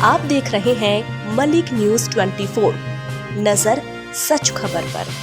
आप देख रहे हैं मलिक न्यूज 24, नजर सच खबर पर।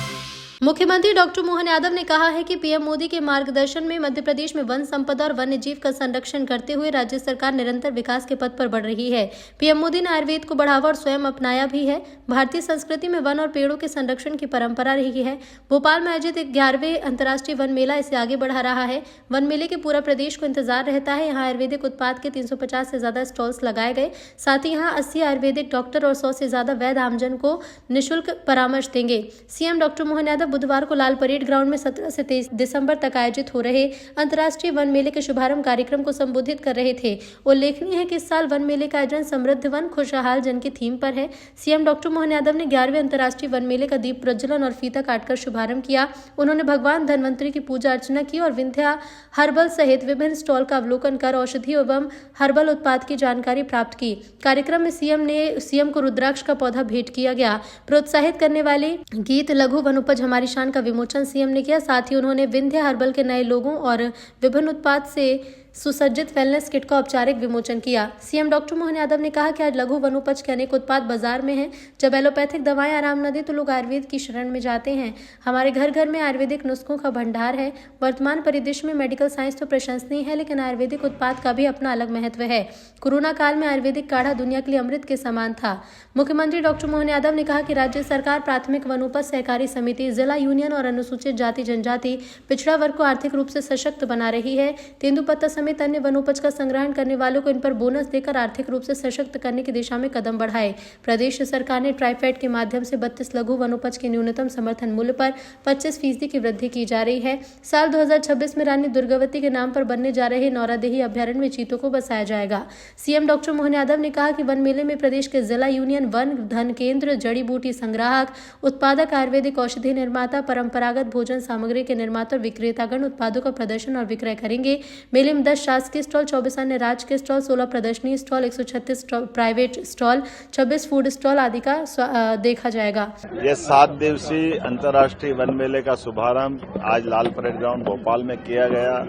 मुख्यमंत्री डॉक्टर मोहन यादव ने कहा है कि पीएम मोदी के मार्गदर्शन में मध्य प्रदेश में वन संपदा और वन्य जीव का संरक्षण करते हुए राज्य सरकार निरंतर विकास के पथ पर बढ़ रही है। पीएम मोदी ने आयुर्वेद को बढ़ावा और स्वयं अपनाया भी है। भारतीय संस्कृति में वन और पेड़ों के संरक्षण की परंपरा रही है। भोपाल में आयोजित 11वें अंतर्राष्ट्रीय वन मेला इसे आगे बढ़ा रहा है। वन मेले के पूरा प्रदेश को इंतजार रहता है। यहाँ आयुर्वेदिक उत्पाद के 350 से ज्यादा स्टॉल्स लगाए गए। साथ ही यहाँ 80 आयुर्वेदिक डॉक्टर और 100 से ज्यादा वैद्य आमजन को निःशुल्क परामर्श देंगे। सीएम डॉक्टर मोहन यादव बुधवार को लाल परेड ग्राउंड में 17 से 23 दिसंबर तक आयोजित हो रहे अंतर्राष्ट्रीय वन मेले के शुभारंभ कार्यक्रम को संबोधित कर रहे थे। उल्लेखनीय है कि इस साल वन मेले का आयोजन समृद्ध वन खुशहाल जन की थीम पर है। सीएम डॉक्टर मोहन यादव ने 11वें अंतर्राष्ट्रीय वन मेले का दीप प्रज्वलन और फीता काटकर शुभारंभ किया। उन्होंने भगवान धन्वंतरी की पूजा अर्चना की और विंध्या हर्बल सहित विभिन्न स्टॉल का अवलोकन कर औषधि एवं हर्बल उत्पाद की जानकारी प्राप्त की। कार्यक्रम में सीएम को रुद्राक्ष का पौधा भेंट किया गया। प्रोत्साहित करने वाले गीत लघु वनोपज हमारी शान का विमोचन सीएम ने किया। साथ ही उन्होंने विंध्या हर्बल के नए लोगों और विभिन्न उत्पाद से सुसज्जित वेलनेस किट का औपचारिक विमोचन किया। सीएम डॉक्टर मोहन यादव ने कहा कि आज लघु वनोपज के अनेक उत्पाद बाजार में हैं। जब एलोपैथिक दवाएं आराम न दे तो लोग आयुर्वेद की शरण में जाते हैं। हमारे घर घर में आयुर्वेदिक नुस्खों का भंडार है। वर्तमान परिदृश्य में मेडिकल साइंस तो प्रशंसनीय है, लेकिन आयुर्वेदिक उत्पाद का भी अपना अलग महत्व है। कोरोना काल में आयुर्वेदिक काढ़ा दुनिया के लिए अमृत के समान था। मुख्यमंत्री डॉक्टर मोहन यादव ने कहा कि राज्य सरकार प्राथमिक वनोपज सहकारी समिति, जिला यूनियन और अनुसूचित जाति जनजाति पिछड़ा वर्ग को आर्थिक रूप से सशक्त बना रही है। तेंदुपत्ता समेत अन्य वनोपज का संग्रहण करने वालों को इन पर बोनस देकर आर्थिक रूप से सशक्त करने की दिशा में कदम बढ़ाए। प्रदेश सरकार ने ट्राइफेड के माध्यम से 32 लघु वनोपज के न्यूनतम समर्थन मूल्य पर 25% की वृद्धि की जा रही है। साल 2026 में रानी दुर्गावती के नाम पर बनने जा रहे नौरादेही अभ्यारण्य में चीतों को बसाया जाएगा। सीएम डॉक्टर मोहन यादव ने कहा कि वन मेले में प्रदेश के जिला यूनियन, वन धन केंद्र, जड़ी बूटी संग्राहक, उत्पादक, आयुर्वेदिक औषधि निर्माता, परंपरागत भोजन सामग्री के निर्माता और विक्रेतागण उत्पादों का प्रदर्शन और विक्रय करेंगे। मेले में 10 शासकीय स्टॉल, 24 अन्य राज्य के स्टॉल, 16 प्रदर्शनी stall, 136 private stall, 26 food stall आदि का देखा जाएगा। ये 7 दिवसीय अंतर्राष्ट्रीय वन मेले का शुभारंभ आज लाल परेड ग्राउंड भोपाल में किया गया।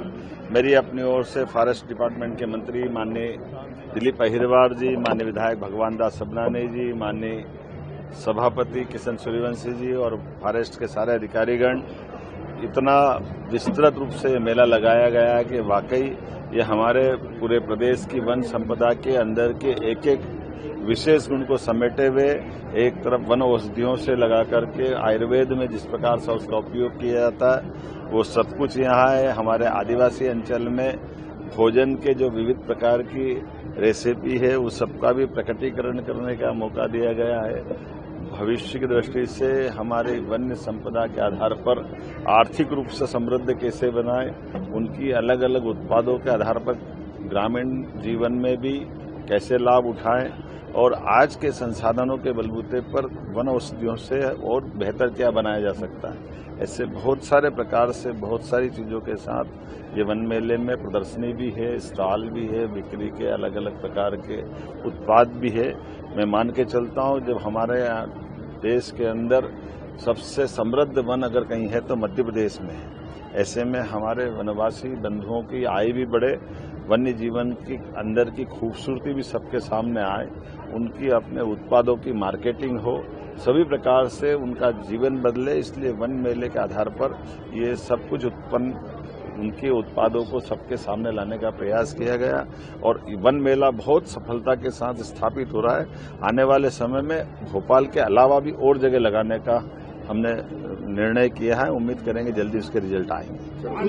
मेरी अपनी ओर से फॉरेस्ट डिपार्टमेंट के मंत्री माननीय दिलीप अहिरवार जी, माननीय विधायक भगवान दास सबनानी जी, माननीय सभापति किशन सूर्यवंशी जी और फॉरेस्ट के सारे अधिकारीगण, इतना विस्तृत रूप से मेला लगाया गया है कि वाकई ये हमारे पूरे प्रदेश की वन संपदा के अंदर के एक एक विशेष गुण को समेटे हुए, एक तरफ वन औषधियों से लगा करके आयुर्वेद में जिस प्रकार से उसका उपयोग किया जाता है वो सब कुछ यहाँ है। हमारे आदिवासी अंचल में भोजन के जो विविध प्रकार की रेसिपी है उस सबका भी प्रकटीकरण करने का मौका दिया गया है। भविष्य की दृष्टि से हमारे वन्य संपदा के आधार पर आर्थिक रूप से समृद्ध कैसे बनाएं, उनकी अलग अलग उत्पादों के आधार पर ग्रामीण जीवन में भी कैसे लाभ उठाएं और आज के संसाधनों के बलबूते पर वन औषधियों से और बेहतर क्या बनाया जा सकता है। ऐसे बहुत सारे प्रकार से बहुत सारी चीज़ों के साथ ये वन मेले में प्रदर्शनी भी है, स्टॉल भी है, बिक्री के अलग अलग प्रकार के उत्पाद भी है। मैं मान के चलता हूँ जब हमारे देश के अंदर सबसे समृद्ध वन अगर कहीं है तो मध्य प्रदेश में है। ऐसे में हमारे वनवासी बंधुओं की आय भी बढ़े, वन्य जीवन की अंदर की खूबसूरती भी सबके सामने आए, उनकी अपने उत्पादों की मार्केटिंग हो, सभी प्रकार से उनका जीवन बदले। इसलिए वन मेले के आधार पर ये सब कुछ उत्पन्न उनके उत्पादों को सबके सामने लाने का प्रयास किया गया और वन मेला बहुत सफलता के साथ स्थापित हो रहा है। आने वाले समय में भोपाल के अलावा भी और जगह लगाने का हमने निर्णय किया है। उम्मीद करेंगे जल्दी उसके रिजल्ट आएंगे।